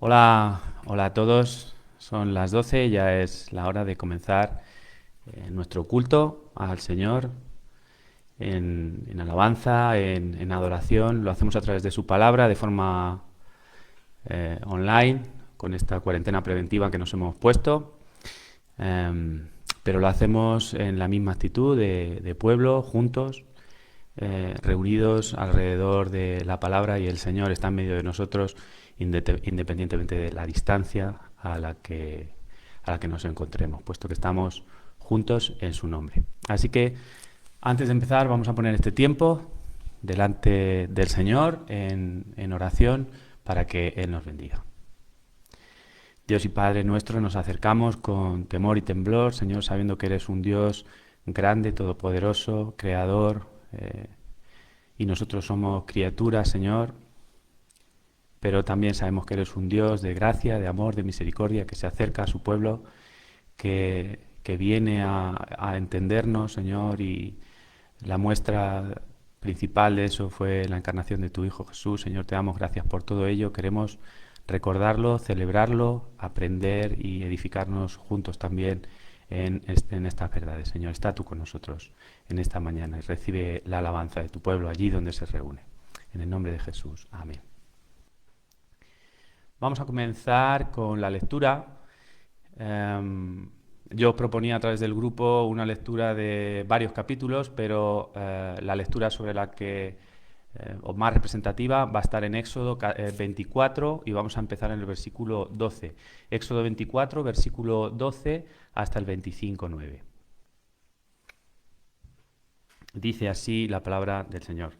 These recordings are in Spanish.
Hola, hola a todos. Son las 12, ya es la hora de comenzar nuestro culto al Señor en alabanza, en adoración. Lo hacemos a través de su palabra, de forma online, con esta cuarentena preventiva que nos hemos puesto. Em, pero lo hacemos en la misma actitud de pueblo, juntos, reunidos alrededor de la palabra, y el Señor está en medio de nosotros independientemente de la distancia a la que nos encontremos, puesto que estamos juntos en su nombre. Así que antes de empezar vamos a poner este tiempo delante del Señor en oración para que Él nos bendiga. Dios y Padre nuestro, nos acercamos con temor y temblor, Señor, sabiendo que eres un Dios grande, todopoderoso, creador, y nosotros somos criaturas, Señor, pero también sabemos que eres un Dios de gracia, de amor, de misericordia, que se acerca a su pueblo, que viene a entendernos, Señor, y la muestra principal de eso fue la encarnación de tu Hijo Jesús. Señor, te damos gracias por todo ello. Queremos recordarlo, celebrarlo, aprender y edificarnos juntos también en estas verdades. Señor, está tú con nosotros en esta mañana y recibe la alabanza de tu pueblo allí donde se reúne. En el nombre de Jesús. Amén. Vamos a comenzar con la lectura. Yo proponía a través del grupo una lectura de varios capítulos, pero la lectura sobre la que, o más representativa, va a estar en Éxodo 24, y vamos a empezar en el versículo 12. Éxodo 24, versículo 12 hasta el 25:9. Dice así la palabra del Señor.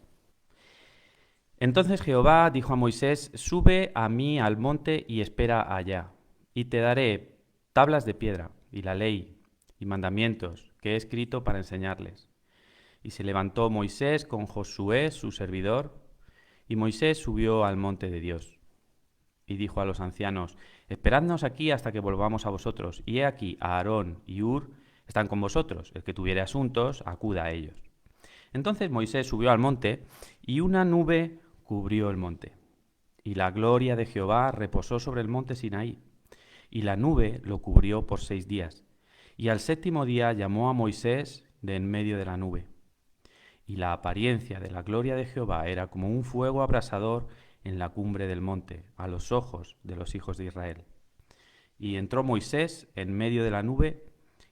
Entonces Jehová dijo a Moisés: Sube a mí al monte y espera allá, y te daré tablas de piedra, y la ley, y mandamientos que he escrito para enseñarles. Y se levantó Moisés con Josué, su servidor, y Moisés subió al monte de Dios. Y dijo a los ancianos: Esperadnos aquí hasta que volvamos a vosotros, y he aquí Aarón y Hur están con vosotros. El que tuviere asuntos, acuda a ellos. Entonces Moisés subió al monte, y una nube cubrió el monte. Y la gloria de Jehová reposó sobre el monte Sinaí, y la nube lo cubrió por 6 días. Y al séptimo día llamó a Moisés de en medio de la nube. Y la apariencia de la gloria de Jehová era como un fuego abrasador en la cumbre del monte, a los ojos de los hijos de Israel. Y entró Moisés en medio de la nube,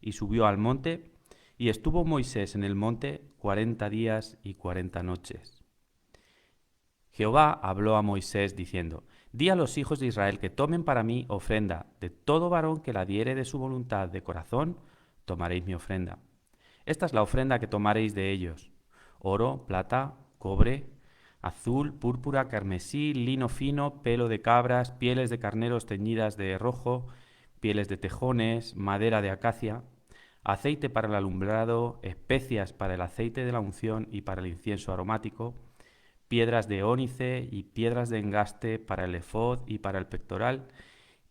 y subió al monte, y estuvo Moisés en el monte 40 días y 40 noches. Jehová habló a Moisés diciendo: Di a los hijos de Israel que tomen para mí ofrenda. De todo varón que la diere de su voluntad de corazón, tomaréis mi ofrenda. Esta es la ofrenda que tomaréis de ellos: oro, plata, cobre, azul, púrpura, carmesí, lino fino, pelo de cabras, pieles de carneros teñidas de rojo, pieles de tejones, madera de acacia, aceite para el alumbrado, especias para el aceite de la unción y para el incienso aromático, piedras de ónice y piedras de engaste para el efod y para el pectoral,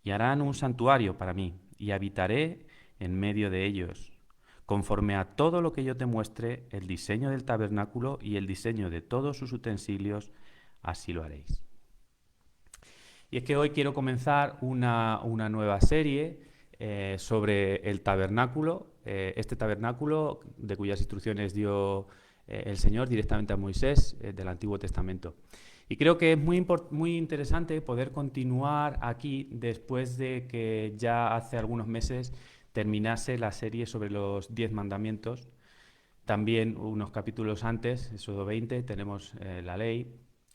y harán un santuario para mí, y habitaré en medio de ellos. Conforme a todo lo que yo te muestre, el diseño del tabernáculo y el diseño de todos sus utensilios, así lo haréis. Y es que hoy quiero comenzar una nueva serie sobre el tabernáculo, este tabernáculo de cuyas instrucciones dio el Señor directamente a Moisés del Antiguo Testamento. Y creo que es muy interesante poder continuar aquí después de que ya hace algunos meses terminase la serie sobre los 10 mandamientos. También unos capítulos antes, Éxodo 20, tenemos la ley,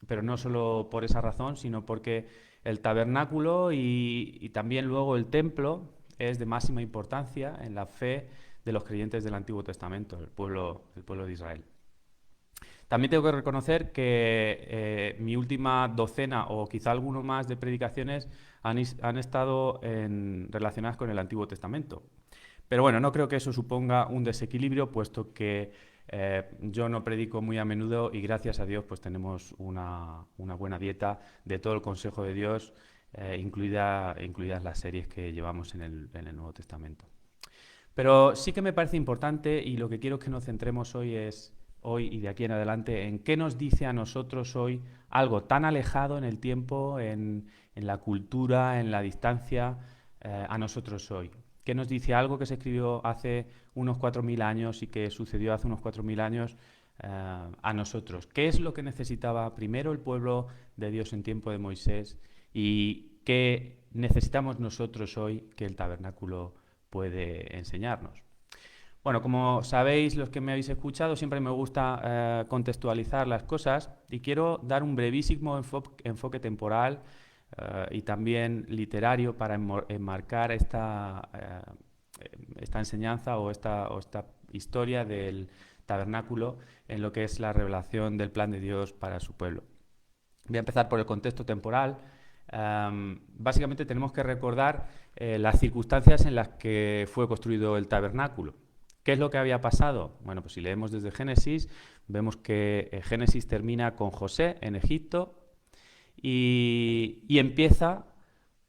pero no solo por esa razón, sino porque el tabernáculo y también luego el templo es de máxima importancia en la fe de los creyentes del Antiguo Testamento, el pueblo de Israel. También tengo que reconocer que mi última docena o quizá alguno más de predicaciones han estado relacionadas con el Antiguo Testamento. Pero bueno, no creo que eso suponga un desequilibrio, puesto que yo no predico muy a menudo y gracias a Dios pues tenemos una buena dieta de todo el consejo de Dios, incluidas las series que llevamos en el Nuevo Testamento. Pero sí que me parece importante, y lo que quiero que nos centremos hoy es hoy y de aquí en adelante en qué nos dice a nosotros hoy algo tan alejado en el tiempo, en la cultura, en la distancia, a nosotros hoy. ¿Qué nos dice algo que se escribió hace unos 4.000 años y que sucedió hace unos 4.000 años a nosotros? ¿Qué es lo que necesitaba primero el pueblo de Dios en tiempo de Moisés y qué necesitamos nosotros hoy que el tabernáculo puede enseñarnos? Bueno, como sabéis, los que me habéis escuchado, siempre me gusta contextualizar las cosas y quiero dar un brevísimo enfoque temporal y también literario para enmarcar esta enseñanza o esta historia del tabernáculo en lo que es la revelación del plan de Dios para su pueblo. Voy a empezar por el contexto temporal. Básicamente tenemos que recordar las circunstancias en las que fue construido el tabernáculo. ¿Qué es lo que había pasado? Bueno, pues si leemos desde Génesis, vemos que Génesis termina con José en Egipto y empieza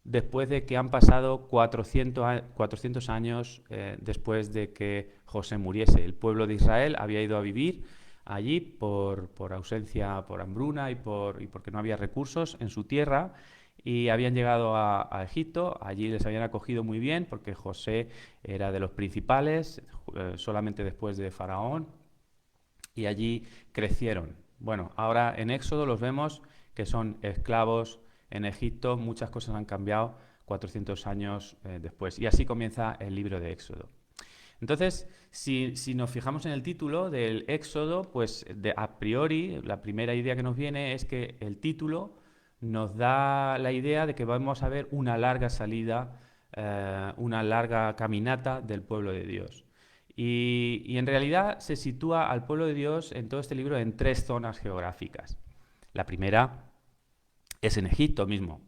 después de que han pasado 400 años después de que José muriese. El pueblo de Israel había ido a vivir allí por ausencia, por hambruna y porque no había recursos en su tierra, y habían llegado a Egipto. Allí les habían acogido muy bien porque José era de los principales, solamente después de Faraón, y allí crecieron. Bueno, ahora en Éxodo los vemos que son esclavos en Egipto. Muchas cosas han cambiado 400 años después, y así comienza el libro de Éxodo. Entonces, si nos fijamos en el título del Éxodo, pues a priori la primera idea que nos viene es que el título nos da la idea de que vamos a ver una larga salida, una larga caminata del pueblo de Dios. Y en realidad se sitúa al pueblo de Dios en todo este libro en 3 zonas geográficas. La primera es en Egipto mismo.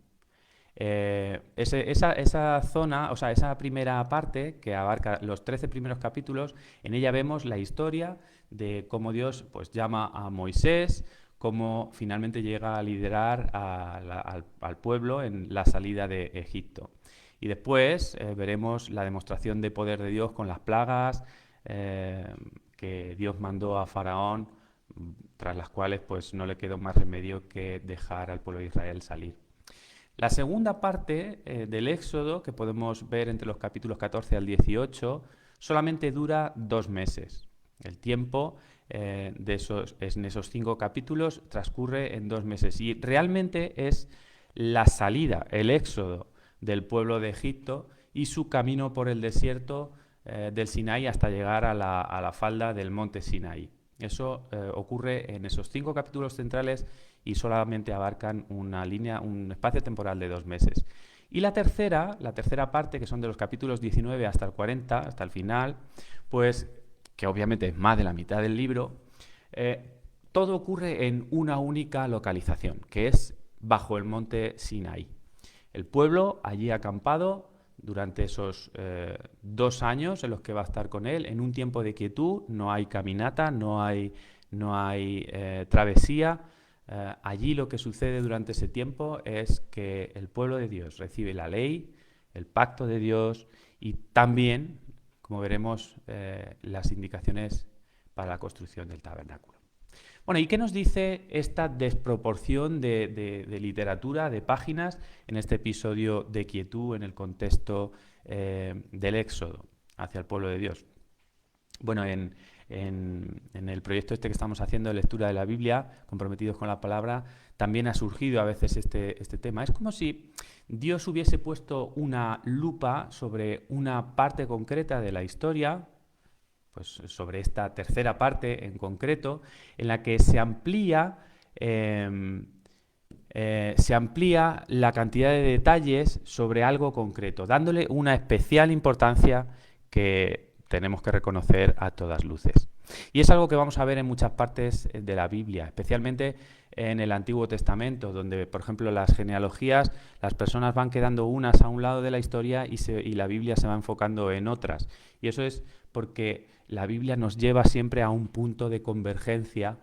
Esa zona, o sea, esa primera parte que abarca los 13 primeros capítulos, en ella vemos la historia de cómo Dios pues llama a Moisés, cómo finalmente llega a liderar al pueblo en la salida de Egipto. Y después veremos la demostración de poder de Dios con las plagas que Dios mandó a Faraón, tras las cuales pues no le quedó más remedio que dejar al pueblo de Israel salir. La segunda parte del Éxodo, que podemos ver entre los capítulos 14 al 18, solamente dura 2 meses. El tiempo en esos 5 capítulos transcurre en 2 meses. Y realmente es la salida, el éxodo del pueblo de Egipto y su camino por el desierto del Sinaí hasta llegar a la falda del monte Sinaí. Eso ocurre en esos 5 capítulos centrales y solamente abarcan un espacio temporal de 2 meses. Y la tercera parte, que son de los capítulos 19 hasta el 40, hasta el final, pues que obviamente es más de la mitad del libro, todo ocurre en una única localización, que es bajo el monte Sinaí. El pueblo allí acampado durante esos 2 años en los que va a estar con él, en un tiempo de quietud, no hay caminata, no hay travesía. Allí lo que sucede durante ese tiempo es que el pueblo de Dios recibe la ley, el pacto de Dios y también, como veremos, las indicaciones para la construcción del tabernáculo. Bueno, ¿y qué nos dice esta desproporción de literatura, de páginas, en este episodio de quietud en el contexto del Éxodo hacia el pueblo de Dios? Bueno, en el proyecto que estamos haciendo de lectura de la Biblia, comprometidos con la palabra, también ha surgido a veces este tema. Es como si Dios hubiese puesto una lupa sobre una parte concreta de la historia, pues sobre esta tercera parte en concreto, en la que se amplía la cantidad de detalles sobre algo concreto, dándole una especial importancia que tenemos que reconocer a todas luces. Y es algo que vamos a ver en muchas partes de la Biblia, especialmente en el Antiguo Testamento, donde, por ejemplo, las genealogías, las personas van quedando unas a un lado de la historia y la Biblia se va enfocando en otras. Y eso es porque la Biblia nos lleva siempre a un punto de convergencia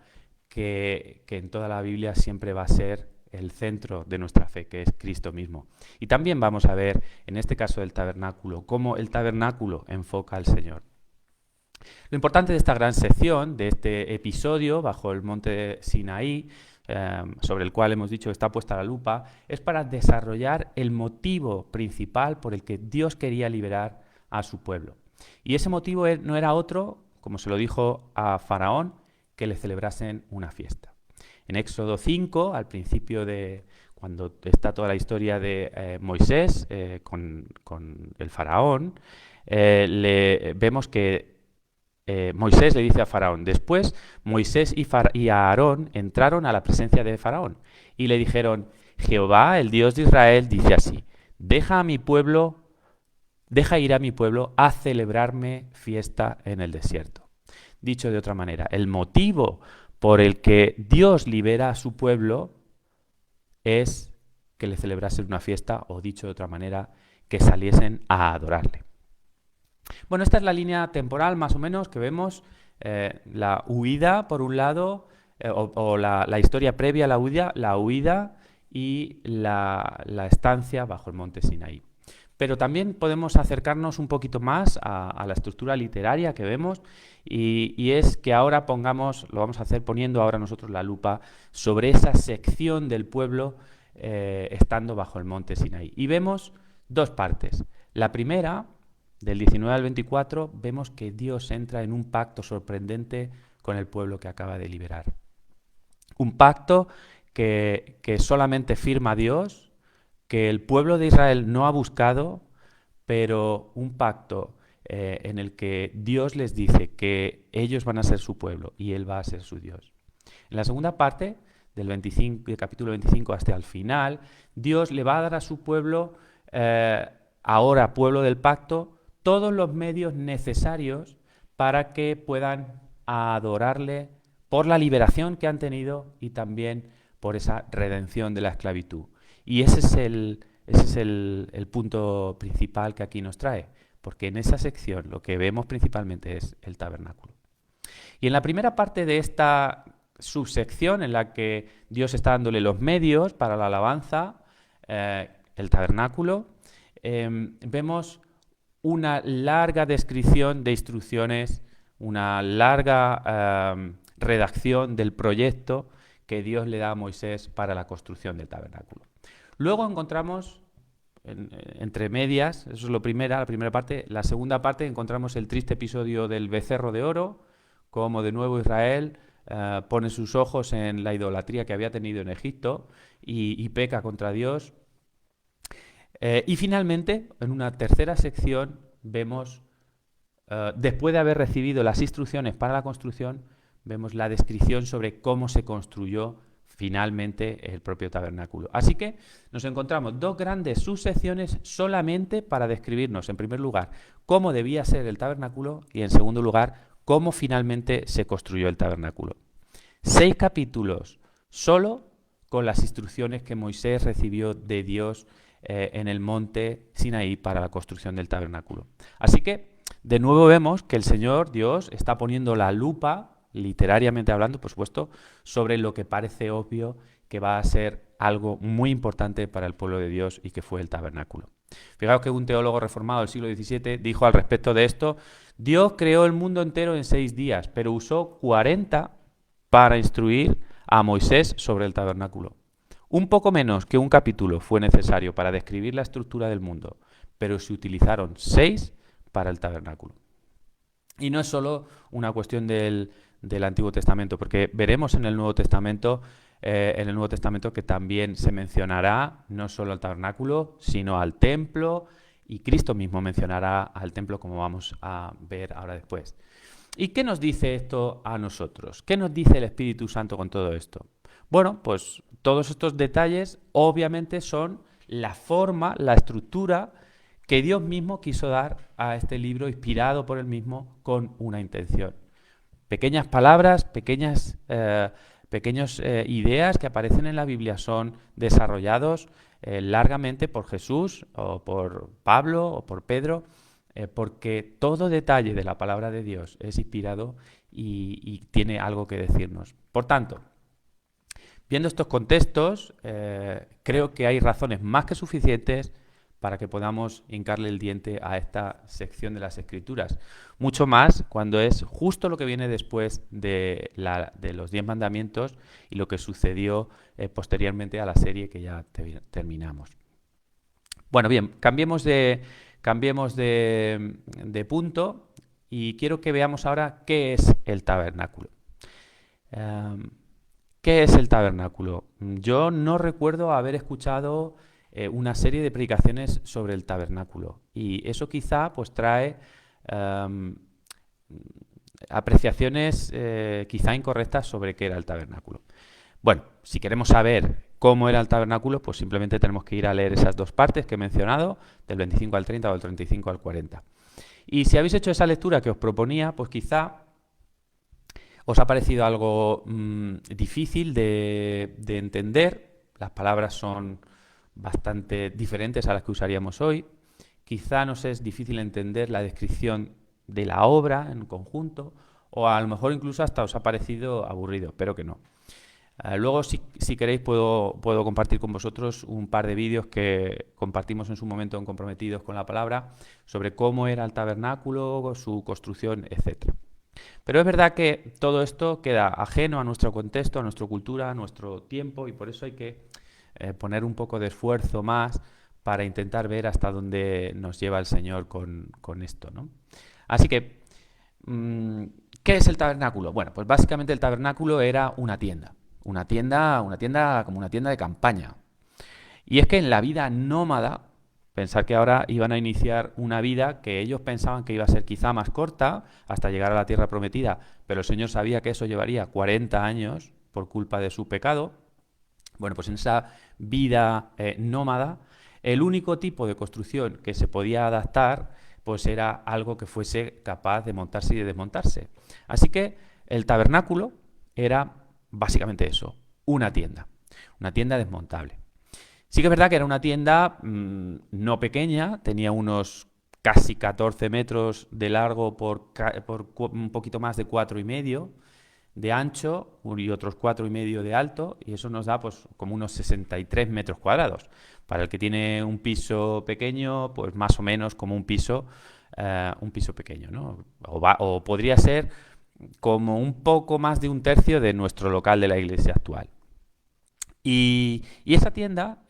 que en toda la Biblia siempre va a ser el centro de nuestra fe, que es Cristo mismo. Y también vamos a ver, en este caso del tabernáculo, cómo el tabernáculo enfoca al Señor. Lo importante de esta gran sección, de este episodio bajo el monte Sinaí, sobre el cual hemos dicho que está puesta la lupa, es para desarrollar el motivo principal por el que Dios quería liberar a su pueblo. Y ese motivo no era otro, como se lo dijo a Faraón, que le celebrasen una fiesta. En Éxodo 5, al principio de cuando está toda la historia de Moisés con el Faraón, vemos que Moisés le dice a Faraón, después Moisés y Aarón entraron a la presencia de Faraón y le dijeron, Jehová, el Dios de Israel, dice así, deja ir a mi pueblo a celebrarme fiesta en el desierto. Dicho de otra manera, el motivo por el que Dios libera a su pueblo es que le celebrasen una fiesta, o dicho de otra manera, que saliesen a adorarle. Bueno, esta es la línea temporal más o menos que vemos, la huida por un lado, o la historia previa a la huida y la estancia bajo el monte Sinaí. Pero también podemos acercarnos un poquito más a la estructura literaria que vemos y es que ahora lo vamos a hacer poniendo ahora nosotros la lupa sobre esa sección del pueblo estando bajo el monte Sinaí. Y vemos dos partes. La primera, del 19 al 24, vemos que Dios entra en un pacto sorprendente con el pueblo que acaba de liberar. Un pacto que solamente firma Dios, que el pueblo de Israel no ha buscado, pero un pacto en el que Dios les dice que ellos van a ser su pueblo y Él va a ser su Dios. En la segunda parte, del capítulo 25 hasta el final, Dios le va a dar a su pueblo, ahora pueblo del pacto, todos los medios necesarios para que puedan adorarle por la liberación que han tenido y también por esa redención de la esclavitud. Y ese es el punto principal que aquí nos trae, porque en esa sección lo que vemos principalmente es el tabernáculo. Y en la primera parte de esta subsección en la que Dios está dándole los medios para la alabanza, el tabernáculo, vemos una larga descripción de instrucciones, una larga redacción del proyecto que Dios le da a Moisés para la construcción del tabernáculo. Luego encontramos, entre medias, eso es la primera parte, la segunda parte encontramos el triste episodio del becerro de oro, como de nuevo Israel pone sus ojos en la idolatría que había tenido en Egipto y peca contra Dios. Y finalmente, en una tercera sección, vemos, después de haber recibido las instrucciones para la construcción, vemos la descripción sobre cómo se construyó finalmente el propio tabernáculo. Así que nos encontramos dos grandes subsecciones solamente para describirnos, en primer lugar, cómo debía ser el tabernáculo y, en segundo lugar, cómo finalmente se construyó el tabernáculo. 6 capítulos solo con las instrucciones que Moisés recibió de Dios en el monte Sinaí para la construcción del tabernáculo. Así que, de nuevo vemos que el Señor, Dios, está poniendo la lupa, literariamente hablando, por supuesto, sobre lo que parece obvio que va a ser algo muy importante para el pueblo de Dios y que fue el tabernáculo. Fijaos que un teólogo reformado del siglo XVII dijo al respecto de esto: Dios creó el mundo entero en 6 días, pero usó 40 para instruir a Moisés sobre el tabernáculo. Un poco menos que un capítulo fue necesario para describir la estructura del mundo, pero se utilizaron 6 para el tabernáculo. Y no es solo una cuestión del Antiguo Testamento, porque veremos en el Nuevo Testamento que también se mencionará no solo al tabernáculo, sino al templo, y Cristo mismo mencionará al templo, como vamos a ver ahora después. ¿Y qué nos dice esto a nosotros? ¿Qué nos dice el Espíritu Santo con todo esto? Bueno, pues todos estos detalles obviamente son la forma, la estructura que Dios mismo quiso dar a este libro, inspirado por Él mismo, con una intención. Pequeñas palabras, pequeñas ideas que aparecen en la Biblia son desarrollados largamente por Jesús o por Pablo o por Pedro, porque todo detalle de la palabra de Dios es inspirado y tiene algo que decirnos. Por tanto, viendo estos contextos, creo que hay razones más que suficientes para que podamos hincarle el diente a esta sección de las Escrituras. Mucho más cuando es justo lo que viene después de los 10 mandamientos y lo que sucedió posteriormente a la serie que ya terminamos. Bueno, bien, cambiemos de punto y quiero que veamos ahora qué es el tabernáculo. ¿Qué es el tabernáculo? Yo no recuerdo haber escuchado una serie de predicaciones sobre el tabernáculo y eso quizá pues trae apreciaciones quizá incorrectas sobre qué era el tabernáculo. Bueno, si queremos saber cómo era el tabernáculo, pues simplemente tenemos que ir a leer esas dos partes que he mencionado, del 25 al 30 o del 35 al 40. Y si habéis hecho esa lectura que os proponía, pues quizá os ha parecido algo difícil de entender. Las palabras son bastante diferentes a las que usaríamos hoy. Quizá nos es difícil entender la descripción de la obra en conjunto, o a lo mejor incluso hasta os ha parecido aburrido, pero que no. Luego, si queréis, puedo compartir con vosotros un par de vídeos que compartimos en su momento en Comprometidos con la Palabra sobre cómo era el tabernáculo, su construcción, etc. Pero es verdad que todo esto queda ajeno a nuestro contexto, a nuestra cultura, a nuestro tiempo, y por eso hay que poner un poco de esfuerzo más para intentar ver hasta dónde nos lleva el Señor con esto, ¿no? Así que, ¿qué es el tabernáculo? Bueno, pues básicamente el tabernáculo era una tienda como una tienda de campaña. Y es que en la vida nómada, pensar que ahora iban a iniciar una vida que ellos pensaban que iba a ser quizá más corta hasta llegar a la tierra prometida, pero el Señor sabía que eso llevaría 40 años por culpa de su pecado. Bueno, pues en esa vida nómada, el único tipo de construcción que se podía adaptar pues era algo que fuese capaz de montarse y de desmontarse. Así que el tabernáculo era básicamente eso, una tienda desmontable. Sí que es verdad que era una tienda no pequeña, tenía unos casi 14 metros de largo por un poquito más de 4,5 de ancho y otros 4,5 de alto, y eso nos da pues como unos 63 metros cuadrados. Para el que tiene un piso pequeño, pues más o menos como un piso pequeño, ¿no? O podría ser como un poco más de un tercio de nuestro local de la iglesia actual. Y esa tienda,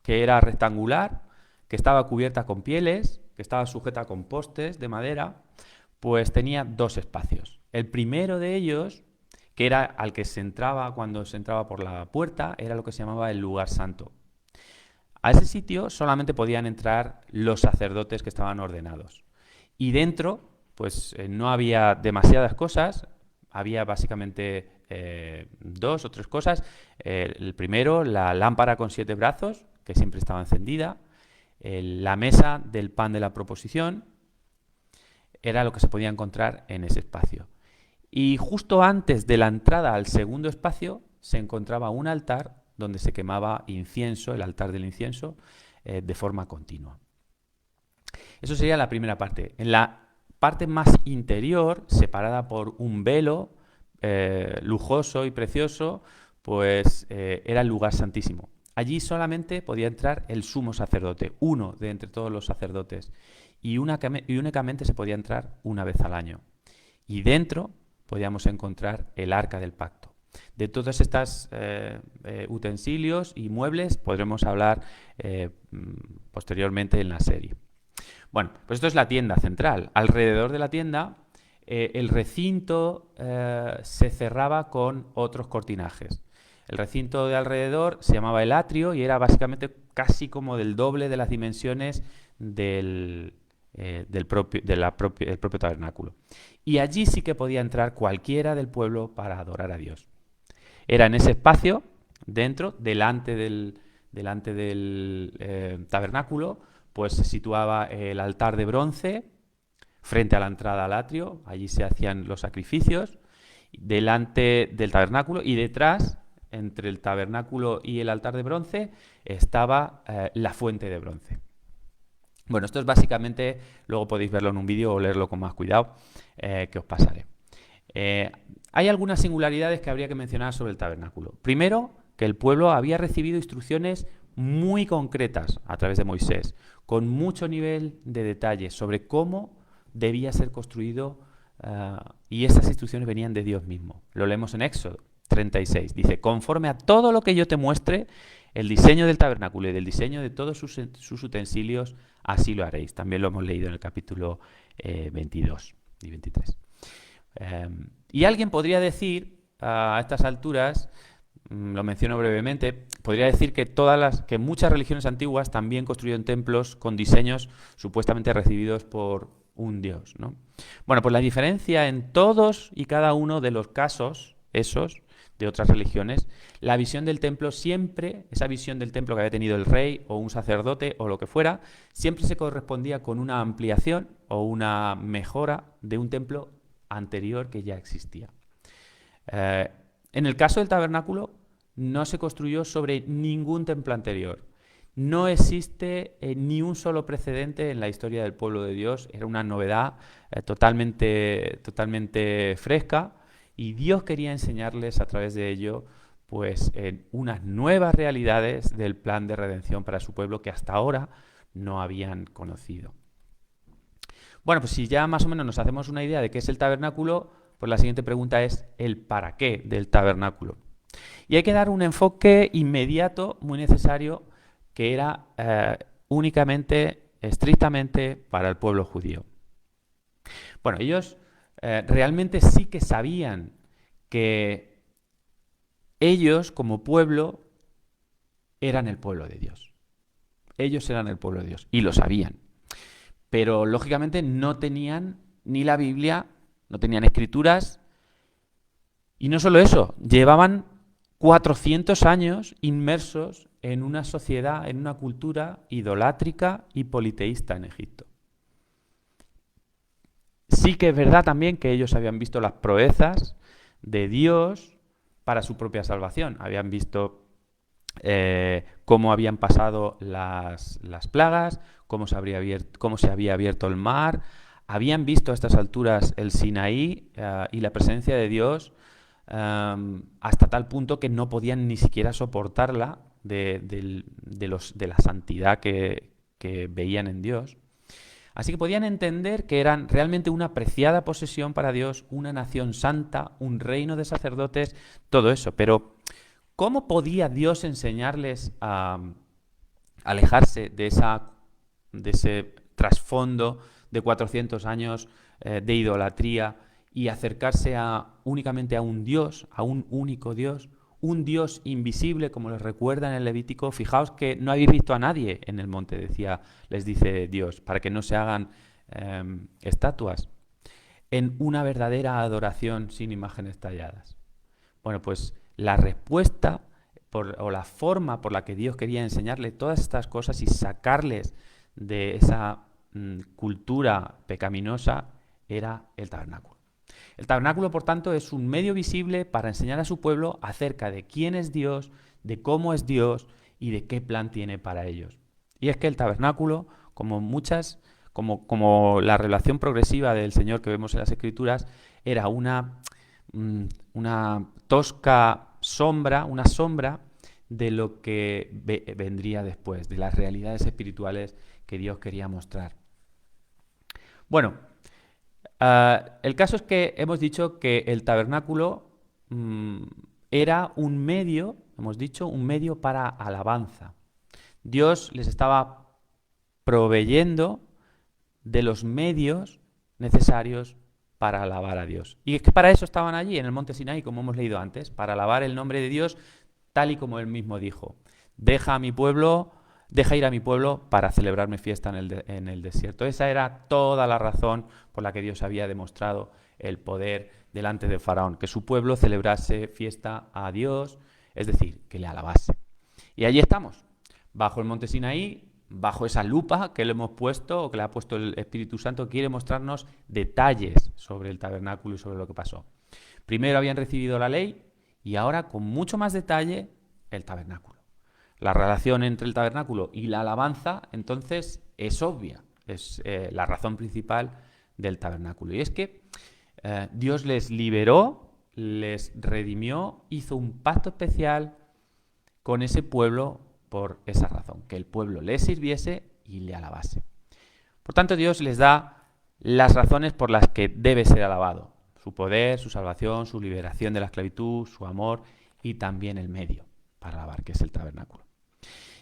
que era rectangular, que estaba cubierta con pieles, que estaba sujeta con postes de madera, pues tenía dos espacios. El primero de ellos, que era al que se entraba cuando se entraba por la puerta, era lo que se llamaba el lugar santo. A ese sitio solamente podían entrar los sacerdotes que estaban ordenados. Y dentro pues no había demasiadas cosas, había básicamente 2 o 3 cosas. El primero, la lámpara con 7 brazos, que siempre estaba encendida, la mesa del pan de la proposición, era lo que se podía encontrar en ese espacio. Y justo antes de la entrada al segundo espacio se encontraba un altar donde se quemaba incienso, el altar del incienso, de forma continua. Eso sería la primera parte. En la parte más interior, separada por un velo lujoso y precioso, pues era el lugar santísimo. Allí solamente podía entrar el sumo sacerdote, uno de entre todos los sacerdotes, y únicamente se podía entrar una vez al año. Y dentro podíamos encontrar el arca del pacto. De todos estos utensilios y muebles podremos hablar posteriormente en la serie. Bueno, pues esto es la tienda central. Alrededor de la tienda, el recinto se cerraba con otros cortinajes. El recinto de alrededor se llamaba el atrio y era básicamente casi como del doble de las dimensiones del propio tabernáculo. Y allí sí que podía entrar cualquiera del pueblo para adorar a Dios. Era en ese espacio, dentro, delante del tabernáculo, pues se situaba el altar de bronce frente a la entrada al atrio. Allí se hacían los sacrificios delante del tabernáculo, y detrás, entre el tabernáculo y el altar de bronce, estaba la fuente de bronce. Bueno, esto es básicamente, luego podéis verlo en un vídeo o leerlo con más cuidado, que os pasaré. Hay algunas singularidades que habría que mencionar sobre el tabernáculo. Primero, que el pueblo había recibido instrucciones muy concretas a través de Moisés, con mucho nivel de detalle sobre cómo debía ser construido, y esas instrucciones venían de Dios mismo. Lo leemos en Éxodo 36. Dice, conforme a todo lo que yo te muestre, el diseño del tabernáculo y del diseño de todos sus utensilios, así lo haréis. También lo hemos leído en el capítulo 22 y 23. Y alguien podría decir, a estas alturas, lo menciono brevemente, podría decir que muchas religiones antiguas también construyeron templos con diseños supuestamente recibidos por un dios, ¿no? Bueno, pues la diferencia en todos y cada uno de los casos, esos, de otras religiones, la visión del templo siempre, esa visión del templo que había tenido el rey o un sacerdote o lo que fuera, siempre se correspondía con una ampliación o una mejora de un templo anterior que ya existía. En el caso del tabernáculo, no se construyó sobre ningún templo anterior. No existe ni un solo precedente en la historia del pueblo de Dios. Era una novedad totalmente fresca, y Dios quería enseñarles a través de ello pues unas nuevas realidades del plan de redención para su pueblo que hasta ahora no habían conocido. Bueno, pues si ya más o menos nos hacemos una idea de qué es el tabernáculo, pues la siguiente pregunta es el para qué del tabernáculo. Y hay que dar un enfoque inmediato, muy necesario, que era únicamente, estrictamente para el pueblo judío. Bueno, ellos realmente sí que sabían que ellos como pueblo eran el pueblo de Dios. Ellos eran el pueblo de Dios y lo sabían. Pero lógicamente no tenían ni la Biblia, no tenían escrituras, y no solo eso, llevaban 400 años inmersos en una sociedad, en una cultura idolátrica y politeísta en Egipto. Sí que es verdad también que ellos habían visto las proezas de Dios para su propia salvación. Habían visto cómo habían pasado las plagas, cómo se había abierto el mar. Habían visto a estas alturas el Sinaí y la presencia de Dios hasta tal punto que no podían ni siquiera soportarla de la santidad que veían en Dios. Así que podían entender que eran realmente una preciada posesión para Dios, una nación santa, un reino de sacerdotes, todo eso. Pero ¿cómo podía Dios enseñarles a alejarse de ese trasfondo de 400 años de idolatría y acercarse únicamente a un Dios, a un único Dios, un Dios invisible, como les recuerda en el Levítico? Fijaos que no habéis visto a nadie en el monte, les dice Dios, para que no se hagan estatuas, en una verdadera adoración sin imágenes talladas. Bueno, pues la respuesta o la forma por la que Dios quería enseñarle todas estas cosas y sacarles de esa cultura pecaminosa era el tabernáculo. El tabernáculo, por tanto, es un medio visible para enseñar a su pueblo acerca de quién es Dios, de cómo es Dios y de qué plan tiene para ellos. Y es que el tabernáculo, como la revelación progresiva del Señor que vemos en las Escrituras, era una tosca sombra, una sombra de lo que vendría después, de las realidades espirituales que Dios quería mostrar. Bueno, el caso es que hemos dicho que el tabernáculo era un medio, hemos dicho, un medio para alabanza. Dios les estaba proveyendo de los medios necesarios para alabar a Dios. Y es que para eso estaban allí en el monte Sinaí, como hemos leído antes, para alabar el nombre de Dios, tal y como él mismo dijo: deja ir a mi pueblo para celebrarme fiesta en el desierto. Esa era toda la razón por la que Dios había demostrado el poder delante de Faraón, que su pueblo celebrase fiesta a Dios, es decir, que le alabase. Y allí estamos, bajo el monte Sinaí, bajo esa lupa que le hemos puesto, o que le ha puesto el Espíritu Santo. Quiere mostrarnos detalles sobre el tabernáculo y sobre lo que pasó. Primero habían recibido la ley y ahora, con mucho más detalle, el tabernáculo. La relación entre el tabernáculo y la alabanza, entonces, es obvia. Es la razón principal del tabernáculo. Y es que Dios les liberó, les redimió, hizo un pacto especial con ese pueblo por esa razón, que el pueblo le sirviese y le alabase. Por tanto, Dios les da las razones por las que debe ser alabado: su poder, su salvación, su liberación de la esclavitud, su amor y también el medio para alabar, que es el tabernáculo.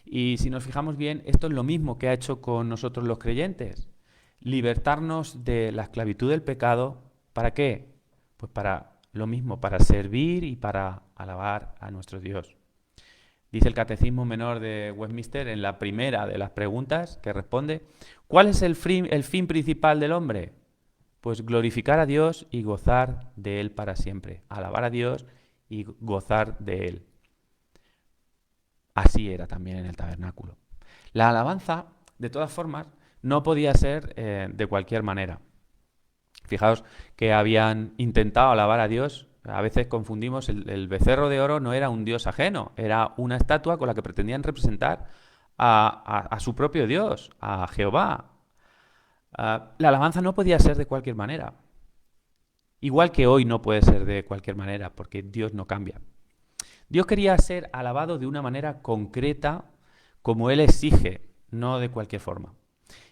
Y si nos fijamos bien, esto es lo mismo que ha hecho con nosotros los creyentes: libertarnos de la esclavitud del pecado. ¿Para qué? Pues para lo mismo, para servir y para alabar a nuestro Dios. Dice el Catecismo Menor de Westminster, en la primera de las preguntas que responde: ¿cuál es el fin principal del hombre? Pues glorificar a Dios y gozar de Él para siempre. Alabar a Dios y gozar de Él. Así era también en el tabernáculo. La alabanza, de todas formas, no podía ser de cualquier manera. Fijaos que habían intentado alabar a Dios. A veces confundimos, el becerro de oro no era un dios ajeno, era una estatua con la que pretendían representar a su propio Dios, a Jehová. La alabanza no podía ser de cualquier manera. Igual que hoy no puede ser de cualquier manera, porque Dios no cambia. Dios quería ser alabado de una manera concreta, como Él exige, no de cualquier forma.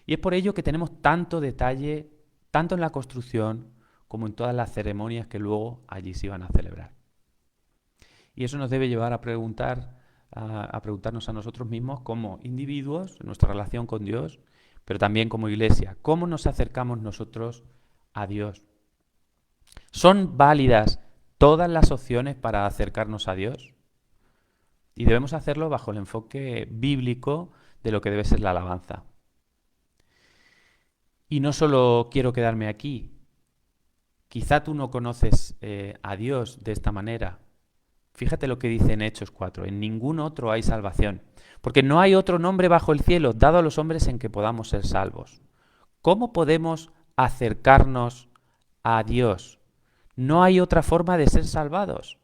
Y es por ello que tenemos tanto detalle, tanto en la construcción como en todas las ceremonias que luego allí se iban a celebrar. Y eso nos debe llevar a preguntarnos a nosotros mismos como individuos, en nuestra relación con Dios, pero también como iglesia, ¿cómo nos acercamos nosotros a Dios? ¿Son válidas todas las opciones para acercarnos a Dios? Y debemos hacerlo bajo el enfoque bíblico de lo que debe ser la alabanza. Y no solo quiero quedarme aquí. Quizá tú no conoces a Dios de esta manera. Fíjate lo que dice en Hechos 4. En ningún otro hay salvación, porque no hay otro nombre bajo el cielo dado a los hombres en que podamos ser salvos. ¿Cómo podemos acercarnos a Dios? No hay otra forma de ser salvados.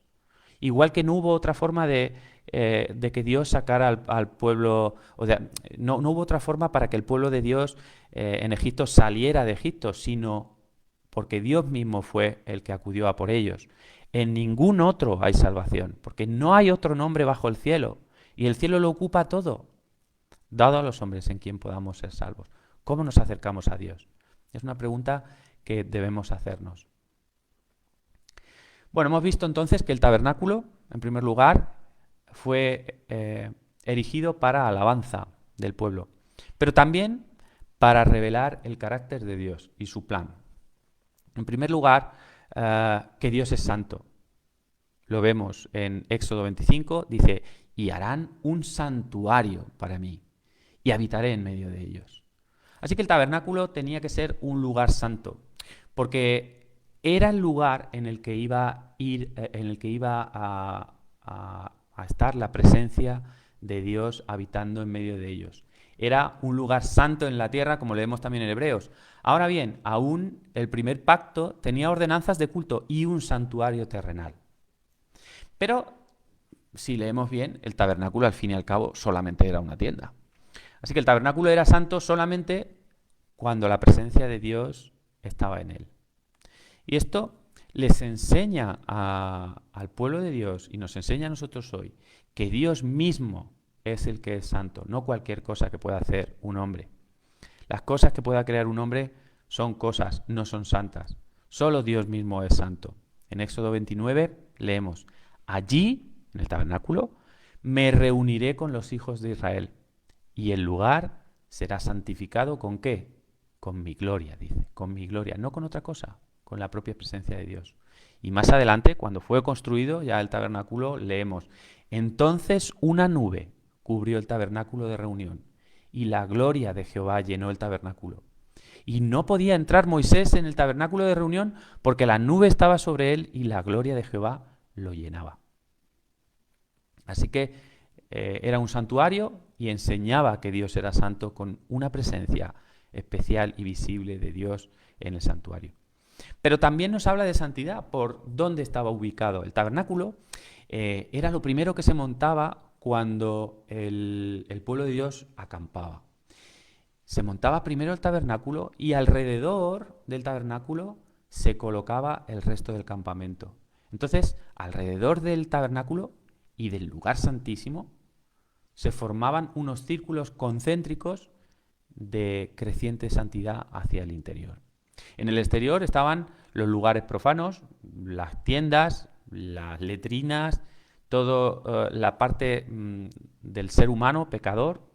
Igual que no hubo otra forma de que Dios sacara al pueblo, no hubo otra forma para que el pueblo de Dios en Egipto saliera de Egipto, sino porque Dios mismo fue el que acudió a por ellos. En ningún otro hay salvación, porque no hay otro nombre bajo el cielo, y el cielo lo ocupa todo, dado a los hombres en quien podamos ser salvos. ¿Cómo nos acercamos a Dios? Es una pregunta que debemos hacernos. Bueno, hemos visto entonces que el tabernáculo, en primer lugar, fue erigido para alabanza del pueblo, pero también para revelar el carácter de Dios y su plan. En primer lugar, que Dios es santo. Lo vemos en Éxodo 25, dice: y harán un santuario para mí, y habitaré en medio de ellos. Así que el tabernáculo tenía que ser un lugar santo, porque era el lugar en el que iba a estar la presencia de Dios habitando en medio de ellos. Era un lugar santo en la tierra, como leemos también en Hebreos. Ahora bien, aún el primer pacto tenía ordenanzas de culto y un santuario terrenal. Pero, si leemos bien, el tabernáculo al fin y al cabo solamente era una tienda. Así que el tabernáculo era santo solamente cuando la presencia de Dios estaba en él. Y esto les enseña al pueblo de Dios y nos enseña a nosotros hoy que Dios mismo es el que es santo, no cualquier cosa que pueda hacer un hombre. Las cosas que pueda crear un hombre son cosas, no son santas. Solo Dios mismo es santo. En Éxodo 29 leemos: allí, en el tabernáculo, me reuniré con los hijos de Israel, y el lugar será santificado ¿con qué? Con mi gloria, dice, con mi gloria, no con otra cosa, con la propia presencia de Dios. Y más adelante, cuando fue construido ya el tabernáculo, leemos: entonces una nube cubrió el tabernáculo de reunión, y la gloria de Jehová llenó el tabernáculo. Y no podía entrar Moisés en el tabernáculo de reunión porque la nube estaba sobre él y la gloria de Jehová lo llenaba. Así que era un santuario y enseñaba que Dios era santo con una presencia especial y visible de Dios en el santuario. Pero también nos habla de santidad por dónde estaba ubicado. El tabernáculo era lo primero que se montaba cuando el pueblo de Dios acampaba. Se montaba primero el tabernáculo y alrededor del tabernáculo se colocaba el resto del campamento. Entonces, alrededor del tabernáculo y del lugar santísimo, se formaban unos círculos concéntricos de creciente santidad hacia el interior. En el exterior estaban los lugares profanos, las tiendas, las letrinas, toda la parte del ser humano pecador.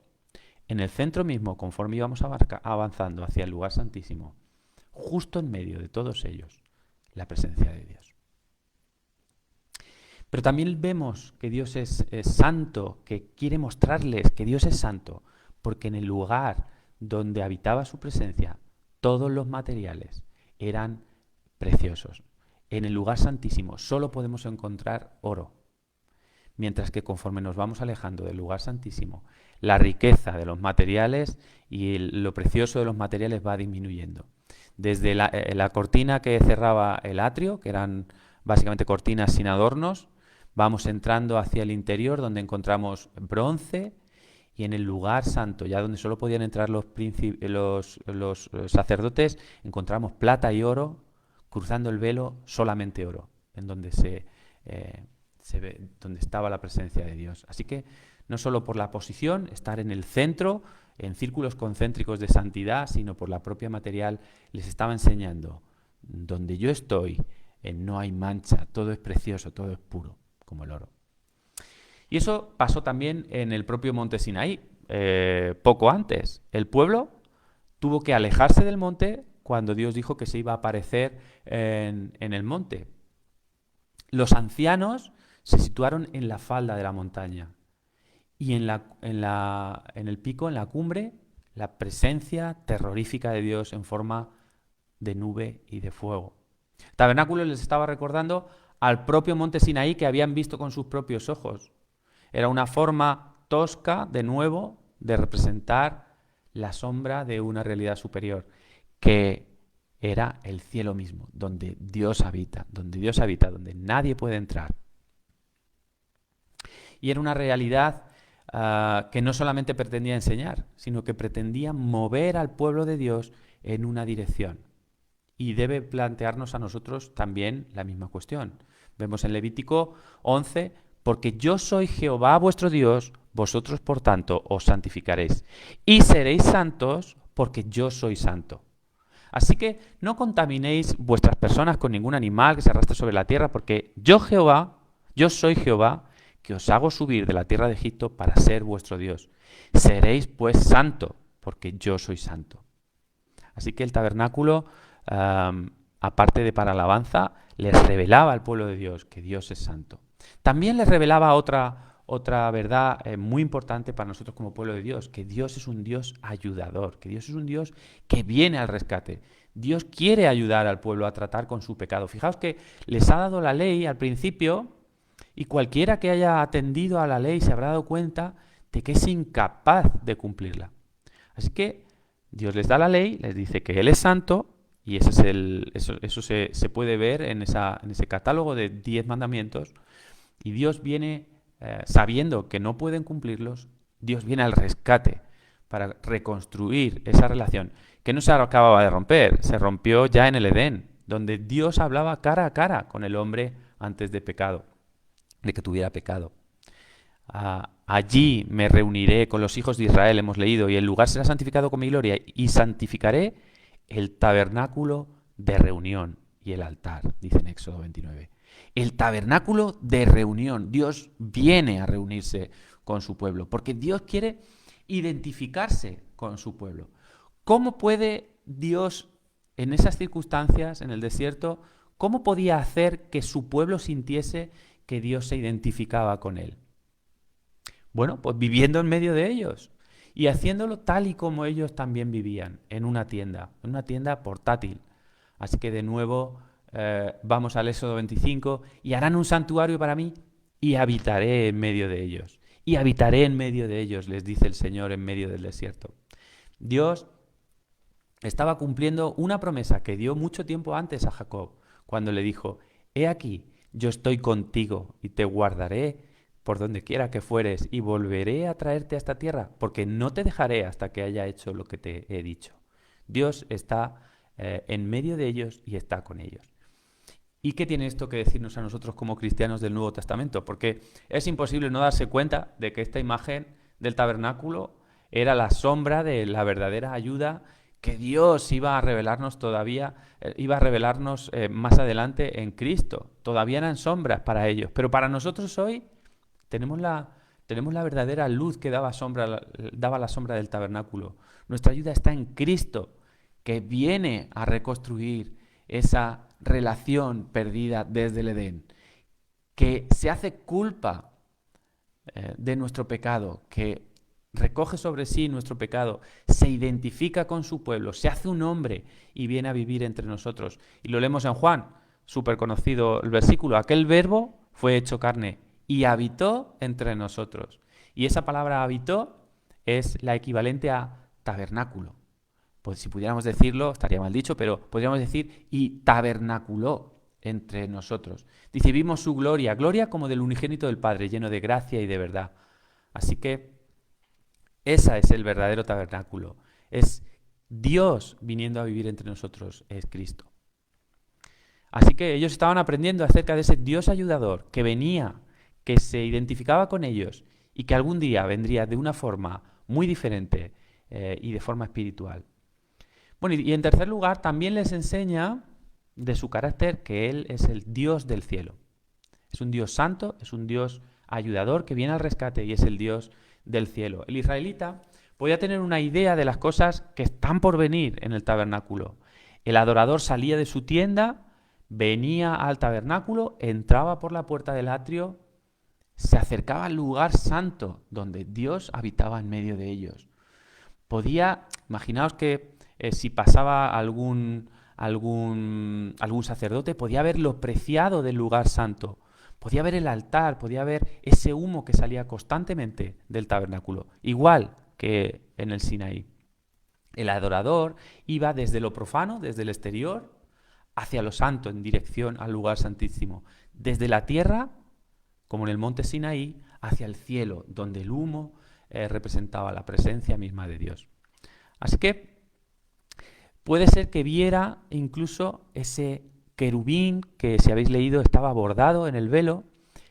En el centro mismo, conforme íbamos avanzando hacia el lugar santísimo, justo en medio de todos ellos, la presencia de Dios. Pero también vemos que Dios es santo, que quiere mostrarles que Dios es santo, porque en el lugar donde habitaba su presencia, todos los materiales eran preciosos. En el lugar santísimo solo podemos encontrar oro, mientras que conforme nos vamos alejando del lugar santísimo, la riqueza de los materiales y lo precioso de los materiales va disminuyendo. Desde la cortina que cerraba el atrio, que eran básicamente cortinas sin adornos, vamos entrando hacia el interior donde encontramos bronce, y en el lugar santo, ya donde solo podían entrar los sacerdotes, encontramos plata y oro, cruzando el velo solamente oro, en donde donde estaba la presencia de Dios. Así que no solo por la posición, estar en el centro, en círculos concéntricos de santidad, sino por la propia material, les estaba enseñando, donde yo estoy, no hay mancha, todo es precioso, todo es puro, como el oro. Y eso pasó también en el propio monte Sinaí, poco antes. El pueblo tuvo que alejarse del monte cuando Dios dijo que se iba a aparecer en el monte. Los ancianos se situaron en la falda de la montaña y en el pico, en la cumbre, la presencia terrorífica de Dios en forma de nube y de fuego. El tabernáculo les estaba recordando al propio monte Sinaí que habían visto con sus propios ojos. Era una forma tosca, de nuevo, de representar la sombra de una realidad superior, que era el cielo mismo, donde Dios habita, donde nadie puede entrar. Y era una realidad que no solamente pretendía enseñar, sino que pretendía mover al pueblo de Dios en una dirección. Y debe plantearnos a nosotros también la misma cuestión. Vemos en Levítico 11, porque yo soy Jehová vuestro Dios, vosotros por tanto os santificaréis. Y seréis santos porque yo soy santo. Así que no contaminéis vuestras personas con ningún animal que se arrastre sobre la tierra, porque yo soy Jehová, que os hago subir de la tierra de Egipto para ser vuestro Dios. Seréis pues santo, porque yo soy santo. Así que el tabernáculo, aparte de para alabanza, les revelaba al pueblo de Dios que Dios es santo. También les revelaba otra verdad muy importante para nosotros como pueblo de Dios, que Dios es un Dios ayudador, que Dios es un Dios que viene al rescate. Dios quiere ayudar al pueblo a tratar con su pecado. Fijaos que les ha dado la ley al principio y cualquiera que haya atendido a la ley se habrá dado cuenta de que es incapaz de cumplirla. Así que Dios les da la ley, les dice que Él es santo, y eso se puede ver en ese catálogo de 10 mandamientos, y Dios viene, sabiendo que no pueden cumplirlos, Dios viene al rescate para reconstruir esa relación, que no se acababa de romper, se rompió ya en el Edén, donde Dios hablaba cara a cara con el hombre antes de que tuviera pecado. Allí me reuniré con los hijos de Israel, hemos leído, y el lugar será santificado con mi gloria, y santificaré el tabernáculo de reunión y el altar, dice en Éxodo 29. El tabernáculo de reunión. Dios viene a reunirse con su pueblo, porque Dios quiere identificarse con su pueblo. ¿Cómo puede Dios, en esas circunstancias, en el desierto, cómo podía hacer que su pueblo sintiese que Dios se identificaba con él? Bueno, pues viviendo en medio de ellos y haciéndolo tal y como ellos también vivían, en una tienda portátil. Así que de nuevo vamos al Éxodo 25, y harán un santuario para mí y habitaré en medio de ellos. Y habitaré en medio de ellos, les dice el Señor en medio del desierto. Dios estaba cumpliendo una promesa que dio mucho tiempo antes a Jacob, cuando le dijo: he aquí, yo estoy contigo y te guardaré por donde quiera que fueres, y volveré a traerte a esta tierra, porque no te dejaré hasta que haya hecho lo que te he dicho. Dios está en medio de ellos y está con ellos. ¿Y qué tiene esto que decirnos a nosotros como cristianos del Nuevo Testamento? Porque es imposible no darse cuenta de que esta imagen del tabernáculo era la sombra de la verdadera ayuda que Dios iba a revelarnos más adelante en Cristo. Todavía eran sombras para ellos, pero para nosotros hoy tenemos la verdadera luz que daba la sombra del tabernáculo. Nuestra ayuda está en Cristo, que viene a reconstruir esa relación perdida desde el Edén, que se hace culpa de nuestro pecado, que recoge sobre sí nuestro pecado, se identifica con su pueblo, se hace un hombre y viene a vivir entre nosotros. Y lo leemos en Juan, súper conocido el versículo, aquel verbo fue hecho carne y habitó entre nosotros. Y esa palabra habitó es la equivalente a tabernáculo. Pues si pudiéramos decirlo, estaría mal dicho, pero podríamos decir y tabernaculó entre nosotros. Dice, vimos su gloria, gloria como del unigénito del Padre, lleno de gracia y de verdad. Así que ese es el verdadero tabernáculo. Es Dios viniendo a vivir entre nosotros, es Cristo. Así que ellos estaban aprendiendo acerca de ese Dios ayudador que venía, que se identificaba con ellos y que algún día vendría de una forma muy diferente y de forma espiritual. Bueno, y en tercer lugar, también les enseña de su carácter que Él es el Dios del cielo. Es un Dios santo, es un Dios ayudador que viene al rescate y es el Dios del cielo. El israelita podía tener una idea de las cosas que están por venir en el tabernáculo. El adorador salía de su tienda, venía al tabernáculo, entraba por la puerta del atrio, se acercaba al lugar santo donde Dios habitaba en medio de ellos. Imaginaos que si pasaba algún sacerdote, podía ver lo preciado del lugar santo, podía ver el altar, podía ver ese humo que salía constantemente del tabernáculo, igual que en el Sinaí. El adorador iba desde lo profano, desde el exterior, hacia lo santo, en dirección al lugar santísimo. Desde la tierra, como en el monte Sinaí, hacia el cielo, donde el humo representaba la presencia misma de Dios. Así que puede ser que viera incluso ese querubín que, si habéis leído, estaba bordado en el velo,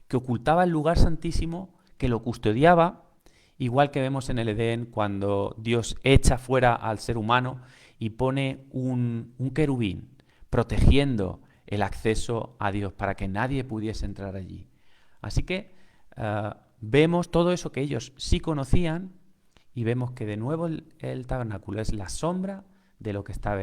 que ocultaba el lugar santísimo, que lo custodiaba, igual que vemos en el Edén cuando Dios echa fuera al ser humano y pone un querubín protegiendo el acceso a Dios para que nadie pudiese entrar allí. Así que vemos todo eso que ellos sí conocían y vemos que de nuevo el tabernáculo es la sombra de lo que está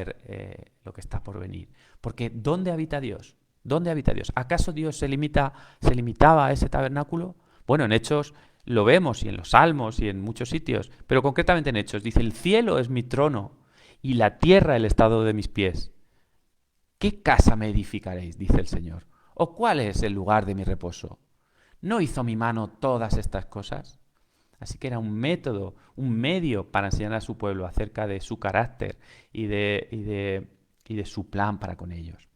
por venir. Porque ¿dónde habita Dios? ¿Dónde habita Dios? ¿Acaso Dios se limitaba a ese tabernáculo? Bueno, en Hechos lo vemos, y en los Salmos, y en muchos sitios, pero concretamente en Hechos dice, el cielo es mi trono, y la tierra el estrado de mis pies. ¿Qué casa me edificaréis? Dice el Señor. ¿O cuál es el lugar de mi reposo? ¿No hizo mi mano todas estas cosas? Así que era un método, un medio para enseñar a su pueblo acerca de su carácter y de su plan para con ellos.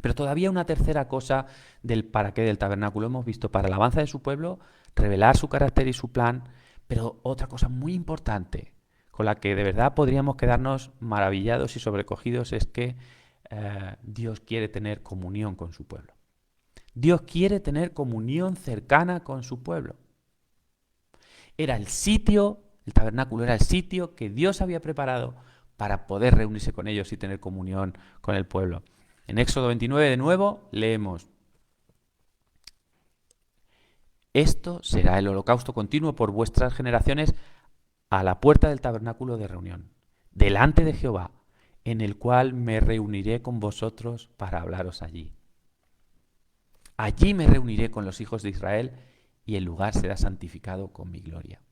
Pero todavía una tercera cosa del para qué del tabernáculo. Hemos visto para la alabanza de su pueblo, revelar su carácter y su plan, pero otra cosa muy importante con la que de verdad podríamos quedarnos maravillados y sobrecogidos es que Dios quiere tener comunión con su pueblo. Dios quiere tener comunión cercana con su pueblo. Era el tabernáculo era el sitio que Dios había preparado para poder reunirse con ellos y tener comunión con el pueblo. En Éxodo 29 de nuevo leemos, esto será el holocausto continuo por vuestras generaciones a la puerta del tabernáculo de reunión, delante de Jehová, en el cual me reuniré con vosotros para hablaros allí. Allí me reuniré con los hijos de Israel y el lugar será santificado con mi gloria.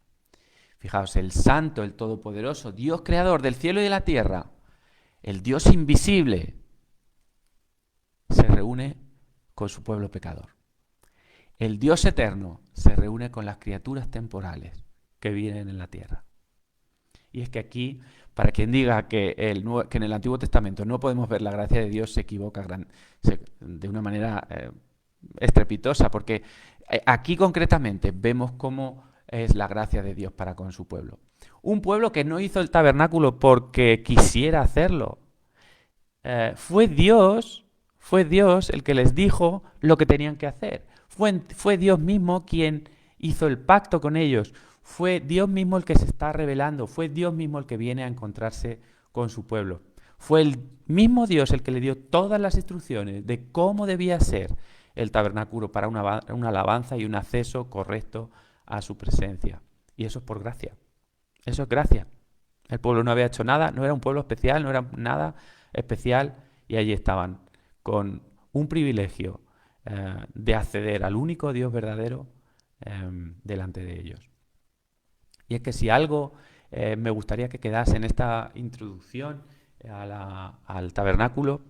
Fijaos, el santo, el todopoderoso, Dios creador del cielo y de la tierra, el Dios invisible, se reúne con su pueblo pecador. El Dios eterno se reúne con las criaturas temporales que viven en la tierra. Y es que aquí, para quien diga que en el Antiguo Testamento no podemos ver la gracia de Dios, se equivoca de una manera estrepitosa, porque aquí concretamente vemos cómo es la gracia de Dios para con su pueblo. Un pueblo que no hizo el tabernáculo porque quisiera hacerlo. Fue Dios el que les dijo lo que tenían que hacer. Fue Dios mismo quien hizo el pacto con ellos. Fue Dios mismo el que se está revelando, fue Dios mismo el que viene a encontrarse con su pueblo. Fue el mismo Dios el que le dio todas las instrucciones de cómo debía ser el tabernáculo para una alabanza y un acceso correcto a su presencia. Y eso es por gracia. Eso es gracia. El pueblo no había hecho nada, no era un pueblo especial, no era nada especial, y allí estaban con un privilegio de acceder al único Dios verdadero delante de ellos. Y es que si algo me gustaría que quedase en esta introducción al tabernáculo,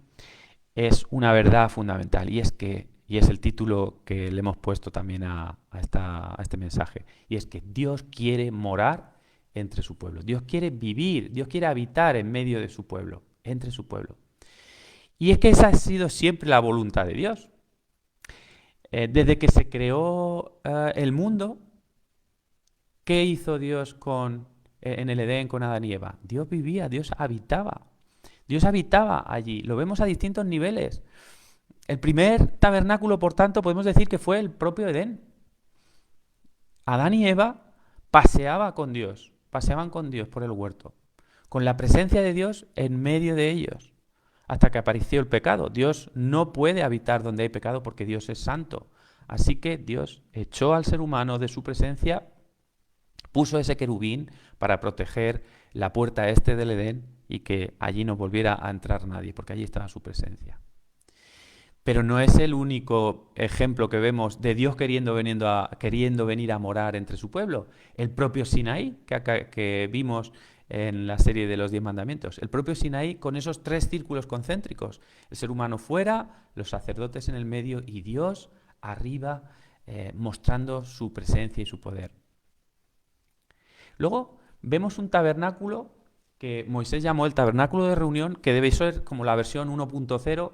es una verdad fundamental, y es el título que le hemos puesto también a este mensaje, y es que Dios quiere morar entre su pueblo. Dios quiere vivir, Dios quiere habitar en medio de su pueblo, entre su pueblo. Y es que esa ha sido siempre la voluntad de Dios. Desde que se creó el mundo, ¿qué hizo Dios en el Edén con Adán y Eva? Dios vivía, Dios habitaba. Dios habitaba allí. Lo vemos a distintos niveles. El primer tabernáculo, por tanto, podemos decir que fue el propio Edén. Adán y Eva paseaban con Dios por el huerto, con la presencia de Dios en medio de ellos, hasta que apareció el pecado. Dios no puede habitar donde hay pecado porque Dios es santo. Así que Dios echó al ser humano de su presencia, puso ese querubín para proteger la puerta este del Edén y que allí no volviera a entrar nadie, porque allí estaba su presencia. Pero no es el único ejemplo que vemos de Dios queriendo venir a morar entre su pueblo. El propio Sinaí, que vimos en la serie de los 10 mandamientos. El propio Sinaí con esos 3 círculos concéntricos. El ser humano fuera, los sacerdotes en el medio y Dios arriba mostrando su presencia y su poder. Luego vemos un tabernáculo que Moisés llamó el tabernáculo de reunión, que debe ser como la versión 1.0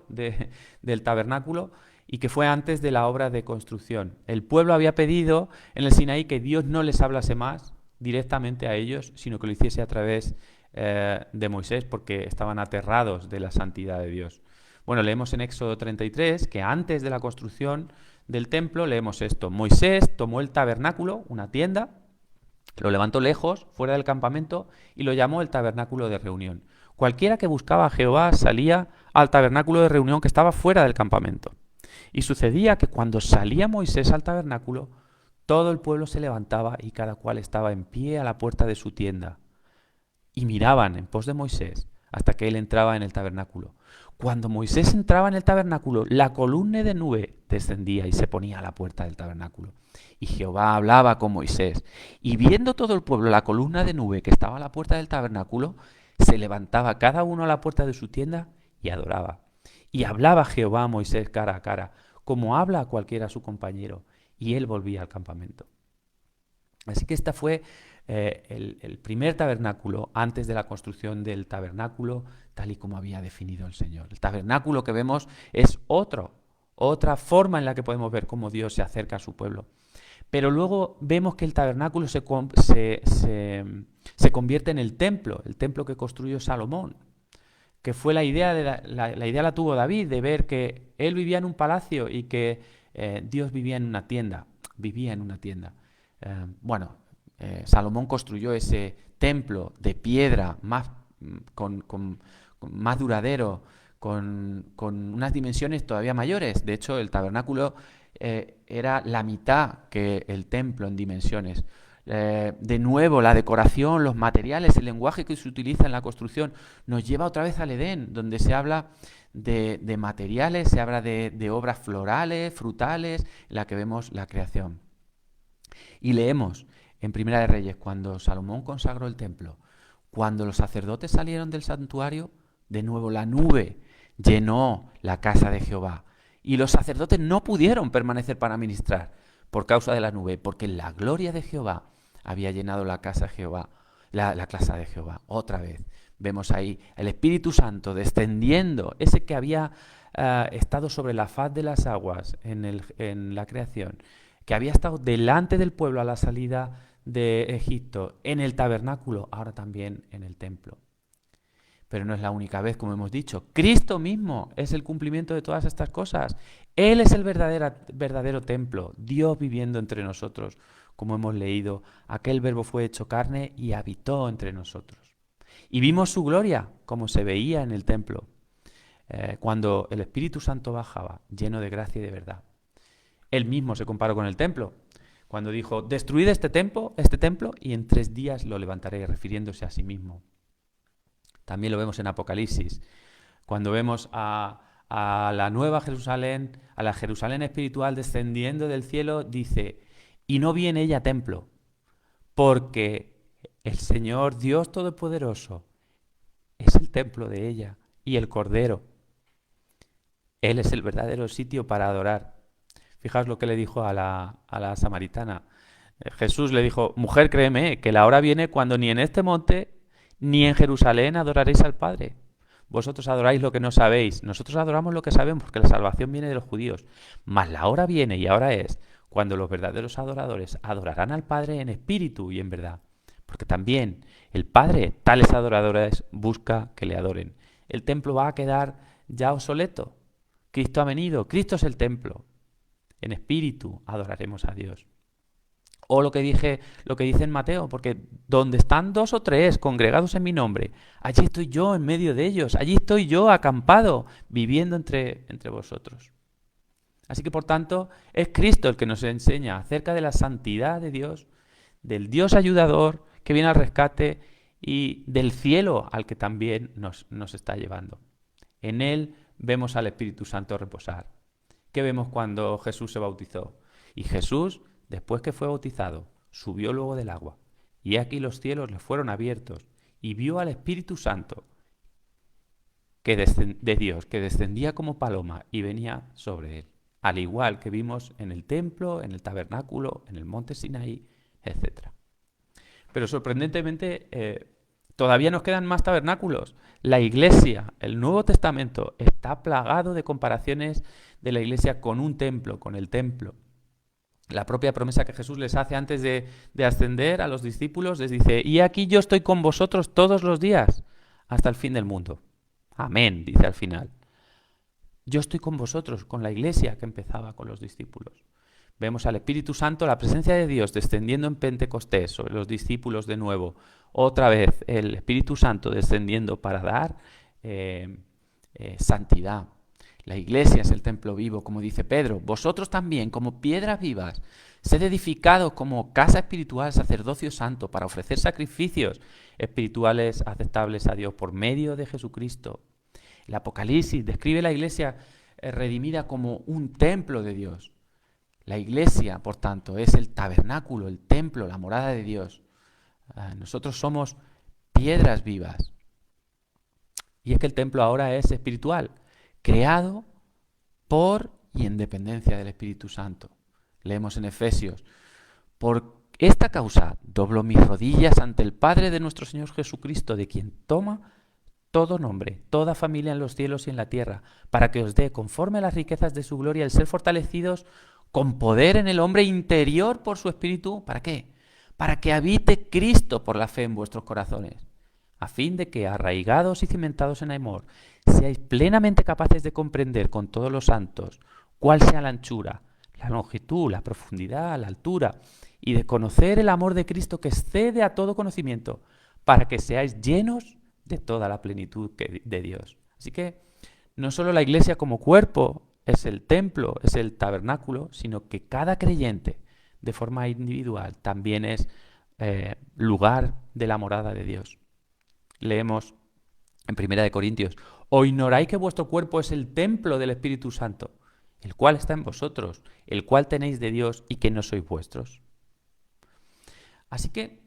del tabernáculo y que fue antes de la obra de construcción. El pueblo había pedido en el Sinaí que Dios no les hablase más directamente a ellos, sino que lo hiciese a través de Moisés, porque estaban aterrados de la santidad de Dios. Bueno, leemos en Éxodo 33 que antes de la construcción del templo leemos esto. Moisés tomó el tabernáculo, una tienda, lo levantó lejos, fuera del campamento, y lo llamó el tabernáculo de reunión. Cualquiera que buscaba a Jehová salía al tabernáculo de reunión que estaba fuera del campamento. Y sucedía que cuando salía Moisés al tabernáculo, todo el pueblo se levantaba y cada cual estaba en pie a la puerta de su tienda. Y miraban en pos de Moisés hasta que él entraba en el tabernáculo. Cuando Moisés entraba en el tabernáculo, la columna de nube descendía y se ponía a la puerta del tabernáculo. Y Jehová hablaba con Moisés. Y viendo todo el pueblo la columna de nube que estaba a la puerta del tabernáculo, se levantaba cada uno a la puerta de su tienda y adoraba. Y hablaba Jehová a Moisés cara a cara, como habla a cualquiera a su compañero. Y él volvía al campamento. Así que esta fue el primer tabernáculo antes de la construcción del tabernáculo tal y como había definido el Señor. El tabernáculo que vemos es otra forma en la que podemos ver cómo Dios se acerca a su pueblo. Pero luego vemos que el tabernáculo se convierte en el templo que construyó Salomón, que fue la idea, la idea la tuvo David, de ver que él vivía en un palacio y que Dios vivía en una tienda. Salomón construyó ese templo de piedra con más duradero, con unas dimensiones todavía mayores. De hecho, el tabernáculo era la mitad que el templo en dimensiones. De nuevo, la decoración, los materiales, el lenguaje que se utiliza en la construcción nos lleva otra vez al Edén, donde se habla de materiales, se habla de obras florales, frutales, en la que vemos la creación. Y leemos en Primera de Reyes, cuando Salomón consagró el templo, cuando los sacerdotes salieron del santuario, de nuevo la nube llenó la casa de Jehová. Y los sacerdotes no pudieron permanecer para ministrar por causa de la nube, porque la gloria de Jehová había llenado la casa de Jehová, la casa de Jehová. Otra vez vemos ahí el Espíritu Santo descendiendo, ese que había estado sobre la faz de las aguas en la creación, que había estado delante del pueblo a la salida de Egipto, en el tabernáculo, ahora también en el templo. Pero no es la única vez, como hemos dicho. Cristo mismo es el cumplimiento de todas estas cosas. Él es el verdadero templo, Dios viviendo entre nosotros. Como hemos leído, aquel verbo fue hecho carne y habitó entre nosotros. Y vimos su gloria, como se veía en el templo, cuando el Espíritu Santo bajaba, lleno de gracia y de verdad. Él mismo se comparó con el templo, cuando dijo, destruid este templo, y en 3 días lo levantaré, refiriéndose a sí mismo. También lo vemos en Apocalipsis, cuando vemos a la nueva Jerusalén, a la Jerusalén espiritual descendiendo del cielo, dice, y no vi en ella templo, porque el Señor Dios Todopoderoso es el templo de ella y el Cordero. Él es el verdadero sitio para adorar. Fijaos lo que le dijo a la samaritana. Jesús le dijo, mujer, créeme, que la hora viene cuando ni en este monte ni en Jerusalén adoraréis al Padre. Vosotros adoráis lo que no sabéis. Nosotros adoramos lo que sabemos, porque la salvación viene de los judíos. Mas la hora viene, y ahora es, cuando los verdaderos adoradores adorarán al Padre en espíritu y en verdad. Porque también el Padre, tales adoradores, busca que le adoren. El templo va a quedar ya obsoleto. Cristo ha venido, Cristo es el templo. En espíritu adoraremos a Dios. O lo que dice en Mateo, porque donde están 2 o 3 congregados en mi nombre, allí estoy yo en medio de ellos, allí estoy yo acampado, viviendo entre vosotros. Así que por tanto es Cristo el que nos enseña acerca de la santidad de Dios, del Dios ayudador que viene al rescate y del cielo al que también nos está llevando. En Él vemos al Espíritu Santo reposar. ¿Qué vemos cuando Jesús se bautizó? Y Jesús, después que fue bautizado, subió luego del agua. Y aquí los cielos le fueron abiertos y vio al Espíritu Santo de Dios, que descendía como paloma y venía sobre él. Al igual que vimos en el templo, en el tabernáculo, en el monte Sinaí, etc. Pero sorprendentemente, todavía nos quedan más tabernáculos. La Iglesia, el Nuevo Testamento, está plagado de comparaciones de la Iglesia con un templo, con el templo. La propia promesa que Jesús les hace antes de ascender a los discípulos, les dice, y aquí yo estoy con vosotros todos los días, hasta el fin del mundo. Amén, dice al final. Yo estoy con vosotros, con la Iglesia que empezaba con los discípulos. Vemos al Espíritu Santo, la presencia de Dios descendiendo en Pentecostés sobre los discípulos de nuevo. Otra vez el Espíritu Santo descendiendo para dar santidad. La Iglesia es el templo vivo, como dice Pedro. Vosotros también, como piedras vivas, sed edificados como casa espiritual, sacerdocio santo, para ofrecer sacrificios espirituales aceptables a Dios por medio de Jesucristo. El Apocalipsis describe la Iglesia redimida como un templo de Dios. La Iglesia, por tanto, es el tabernáculo, el templo, la morada de Dios. Nosotros somos piedras vivas. Y es que el templo ahora es espiritual, creado por y en dependencia del Espíritu Santo. Leemos en Efesios, por esta causa doblo mis rodillas ante el Padre de nuestro Señor Jesucristo, de quien toma todo nombre, toda familia en los cielos y en la tierra, para que os dé, conforme a las riquezas de su gloria, el ser fortalecidos con poder en el hombre interior por su Espíritu. ¿Para qué? Para que habite Cristo por la fe en vuestros corazones, a fin de que, arraigados y cimentados en amor, seáis plenamente capaces de comprender con todos los santos cuál sea la anchura, la longitud, la profundidad, la altura, y de conocer el amor de Cristo que excede a todo conocimiento, para que seáis llenos de toda la plenitud de Dios. Así que no solo la Iglesia como cuerpo es el templo, es el tabernáculo, sino que cada creyente de forma individual también es lugar de la morada de Dios. Leemos en 1 Corintios, ¿o ignoráis que vuestro cuerpo es el templo del Espíritu Santo, el cual está en vosotros, el cual tenéis de Dios y que no sois vuestros? Así que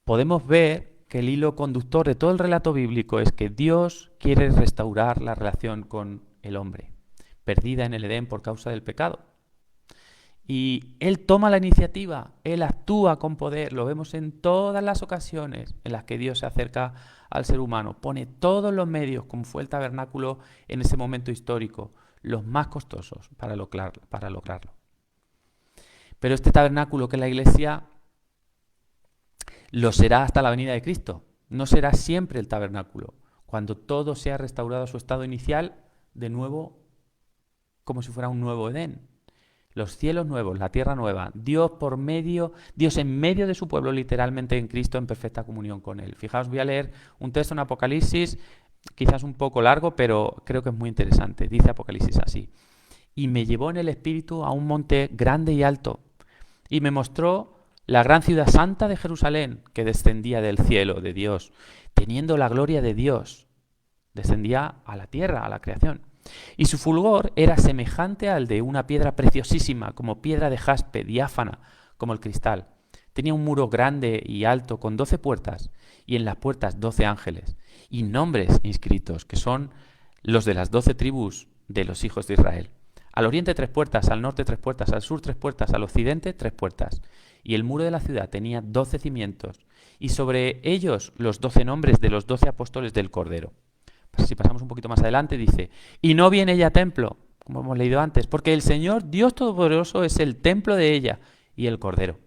podemos ver que el hilo conductor de todo el relato bíblico es que Dios quiere restaurar la relación con el hombre, perdida en el Edén por causa del pecado. Y Él toma la iniciativa, Él actúa con poder, lo vemos en todas las ocasiones en las que Dios se acerca al ser humano, pone todos los medios, como fue el tabernáculo en ese momento histórico, los más costosos para lograrlo. Pero este tabernáculo que es la Iglesia lo será hasta la venida de Cristo. No será siempre el tabernáculo. Cuando todo sea restaurado a su estado inicial, de nuevo, como si fuera un nuevo Edén. Los cielos nuevos, la tierra nueva, Dios en medio de su pueblo, literalmente en Cristo, en perfecta comunión con Él. Fijaos, voy a leer un texto en Apocalipsis, quizás un poco largo, pero creo que es muy interesante. Dice Apocalipsis así: y me llevó en el espíritu a un monte grande y alto, y me mostró la gran ciudad santa de Jerusalén, que descendía del cielo de Dios, teniendo la gloria de Dios. Descendía a la tierra, a la creación. Y su fulgor era semejante al de una piedra preciosísima, como piedra de jaspe, diáfana, como el cristal. Tenía un muro grande y alto con 12 puertas, y en las puertas 12 ángeles, y nombres inscritos, que son los de las 12 tribus de los hijos de Israel. Al oriente 3 puertas, al norte 3 puertas, al sur 3 puertas, al occidente 3 puertas. Y el muro de la ciudad tenía 12 cimientos, y sobre ellos los 12 nombres de los 12 apóstoles del Cordero. Si pasamos un poquito más adelante, dice: y no viene ella a templo, como hemos leído antes, porque el Señor Dios Todopoderoso es el templo de ella y el Cordero.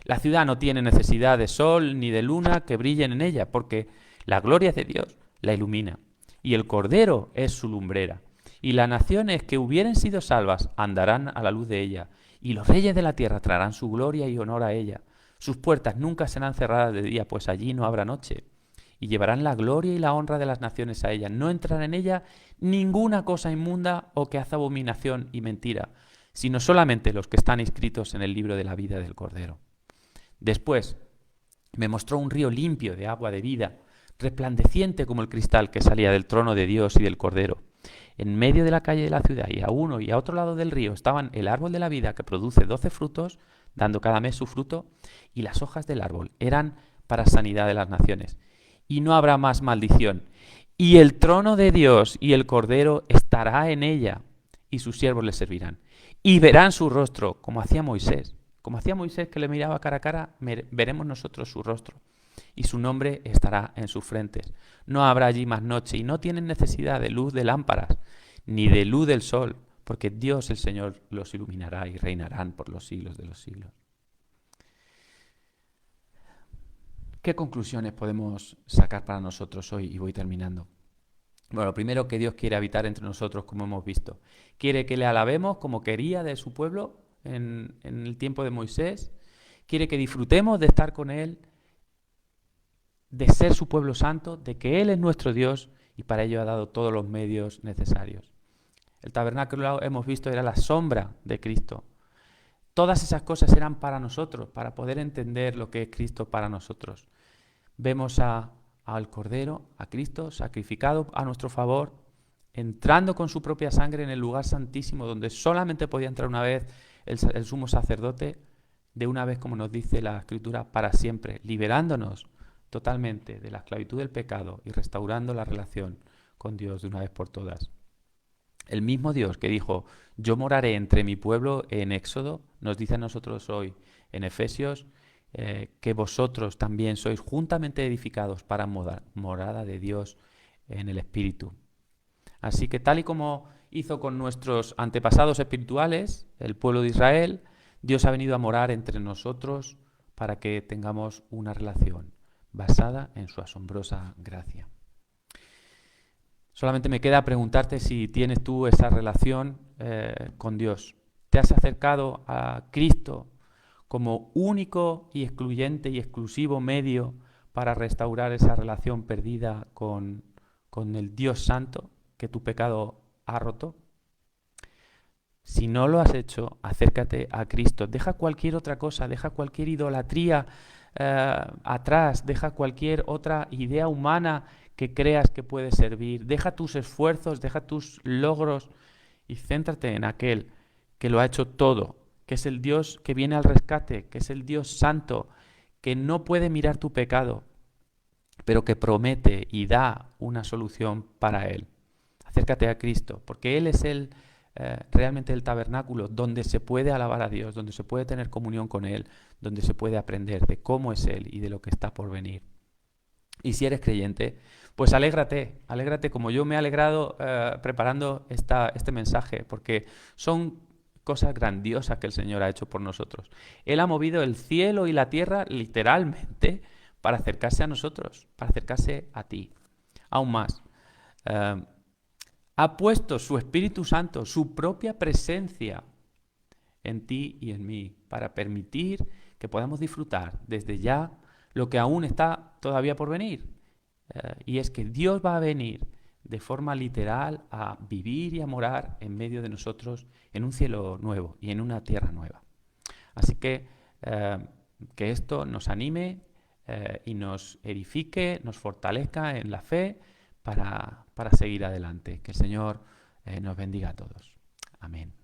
La ciudad no tiene necesidad de sol ni de luna que brillen en ella, porque la gloria de Dios la ilumina, y el Cordero es su lumbrera. Y las naciones que hubieren sido salvas andarán a la luz de ella, y los reyes de la tierra traerán su gloria y honor a ella. Sus puertas nunca serán cerradas de día, pues allí no habrá noche. Y llevarán la gloria y la honra de las naciones a ella. No entrará en ella ninguna cosa inmunda o que hace abominación y mentira, sino solamente los que están inscritos en el libro de la vida del Cordero. Después me mostró un río limpio de agua de vida, resplandeciente como el cristal que salía del trono de Dios y del Cordero. En medio de la calle de la ciudad, y a uno y a otro lado del río, estaban el árbol de la vida, que produce 12 frutos, dando cada mes su fruto, y las hojas del árbol eran para sanidad de las naciones. Y no habrá más maldición. Y el trono de Dios y el Cordero estará en ella, y sus siervos le servirán. Y verán su rostro, como hacía Moisés. Como hacía Moisés, que le miraba cara a cara, veremos nosotros su rostro. Y su nombre estará en sus frentes. No habrá allí más noche, y no tienen necesidad de luz de lámparas, ni de luz del sol, porque Dios el Señor los iluminará y reinarán por los siglos de los siglos. ¿Qué conclusiones podemos sacar para nosotros hoy? Y voy terminando. Bueno, lo primero, que Dios quiere habitar entre nosotros, como hemos visto. Quiere que le alabemos como quería de su pueblo en el tiempo de Moisés. Quiere que disfrutemos de estar con Él, de ser su pueblo santo, de que Él es nuestro Dios, y para ello ha dado todos los medios necesarios. El tabernáculo, hemos visto, era la sombra de Cristo. Todas esas cosas eran para nosotros, para poder entender lo que es Cristo para nosotros. Vemos al Cordero, a Cristo, sacrificado a nuestro favor, entrando con su propia sangre en el lugar santísimo, donde solamente podía entrar una vez el sumo sacerdote, de una vez, como nos dice la Escritura, para siempre, liberándonos totalmente de la esclavitud del pecado y restaurando la relación con Dios de una vez por todas. El mismo Dios que dijo: yo moraré entre mi pueblo en Éxodo, nos dice a nosotros hoy en Efesios que vosotros también sois juntamente edificados para morada de Dios en el Espíritu. Así que, tal y como hizo con nuestros antepasados espirituales, el pueblo de Israel, Dios ha venido a morar entre nosotros para que tengamos una relación basada en su asombrosa gracia. Solamente me queda preguntarte si tienes tú esa relación con Dios. ¿Te has acercado a Cristo como único y excluyente y exclusivo medio para restaurar esa relación perdida con el Dios Santo que tu pecado ha roto? Si no lo has hecho, acércate a Cristo. Deja cualquier otra cosa, deja cualquier idolatría atrás, deja cualquier otra idea humana que creas que puede servir. Deja tus esfuerzos, deja tus logros y céntrate en aquel que lo ha hecho todo, que es el Dios que viene al rescate, que es el Dios santo, que no puede mirar tu pecado, pero que promete y da una solución para él. Acércate a Cristo, porque Él es realmente el tabernáculo donde se puede alabar a Dios, donde se puede tener comunión con Él, donde se puede aprender de cómo es Él y de lo que está por venir. Y si eres creyente, pues alégrate como yo me he alegrado preparando este mensaje, porque son cosas grandiosas que el Señor ha hecho por nosotros. Él ha movido el cielo y la tierra literalmente para acercarse a nosotros, para acercarse a ti. Aún más, ha puesto su Espíritu Santo, su propia presencia en ti y en mí, para permitir que podamos disfrutar desde ya lo que aún está todavía por venir. Y es que Dios va a venir de forma literal a vivir y a morar en medio de nosotros en un cielo nuevo y en una tierra nueva. Así que esto nos anime y nos edifique, nos fortalezca en la fe para seguir adelante. Que el Señor nos bendiga a todos. Amén.